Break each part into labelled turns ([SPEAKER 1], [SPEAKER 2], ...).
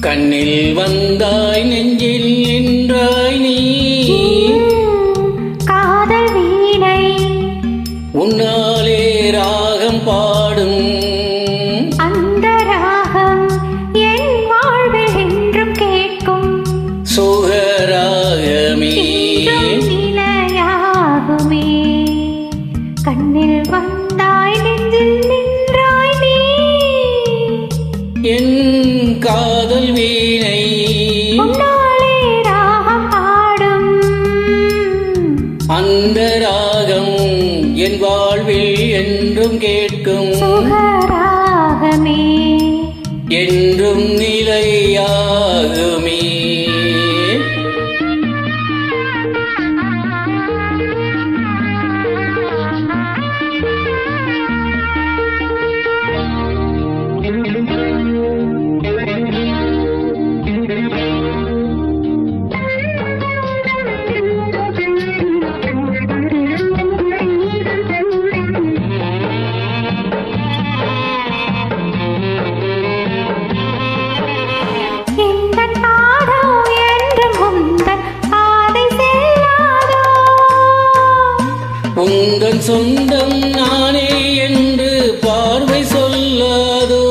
[SPEAKER 1] கண்ணில் வந்தாய் நெஞ்சில் நின்றாய் நீ
[SPEAKER 2] காதல் வீணை
[SPEAKER 1] உன்னாலே ராகம் பாடும்
[SPEAKER 2] அந்த ராகம் என் வாழ்வில் என்றும் கேட்கும்
[SPEAKER 1] சுகராகமே
[SPEAKER 2] நிலையாகுமே கண்ணில் வந்தாய் நெஞ்சில் நின்றாய் நீ
[SPEAKER 1] என் காதல் வீணை
[SPEAKER 2] உன்னாலே ராகம் பாடும்
[SPEAKER 1] அந்த ராகம் என் வாழ்வில் என்றும் கேட்கும்
[SPEAKER 2] சுகராகமே
[SPEAKER 1] என்றும் நிலையாகுமே. உந்தன் சொந்தம் நானே என்று பார்வை சொல்லாதோ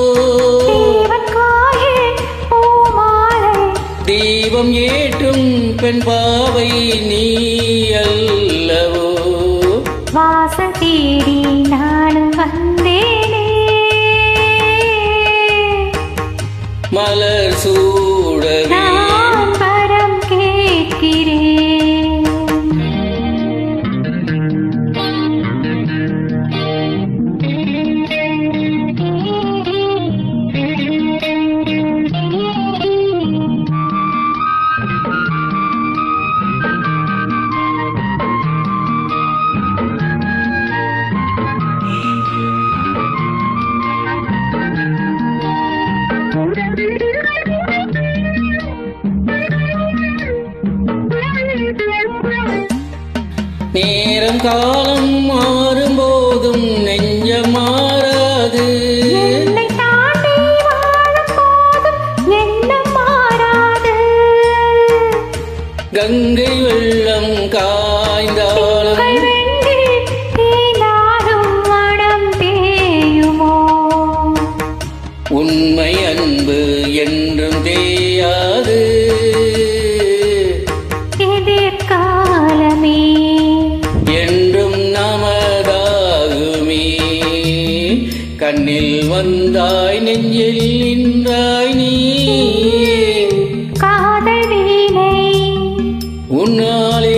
[SPEAKER 1] தீபம் ஏற்றும் பெண் பாவை நீ அல்லவோ
[SPEAKER 2] வாசல் தேடி நானும் வந்தேனே
[SPEAKER 1] மலர் சூடவே
[SPEAKER 2] நான் வரம் கேட்கிறேன்
[SPEAKER 1] நேரம் காலம் மாறும் போதும் நெஞ்சம் மாறாது
[SPEAKER 2] என்னை தாண்டி வாழும் போதும் எண்ணம் மாறாது
[SPEAKER 1] கங்கை வெள்ளம் காய்ந்தாலும்
[SPEAKER 2] தேனாலும் மனம் தேயுமோ
[SPEAKER 1] உண்மை அன்பு என்றும் தேயாது
[SPEAKER 2] எதிர்காலமே
[SPEAKER 1] என்றும் நமதாகுமே. கண்ணில் வந்தாய் நெஞ்சில் நின்றாய் நீ
[SPEAKER 2] காதல் வீணை
[SPEAKER 1] உன்னாலே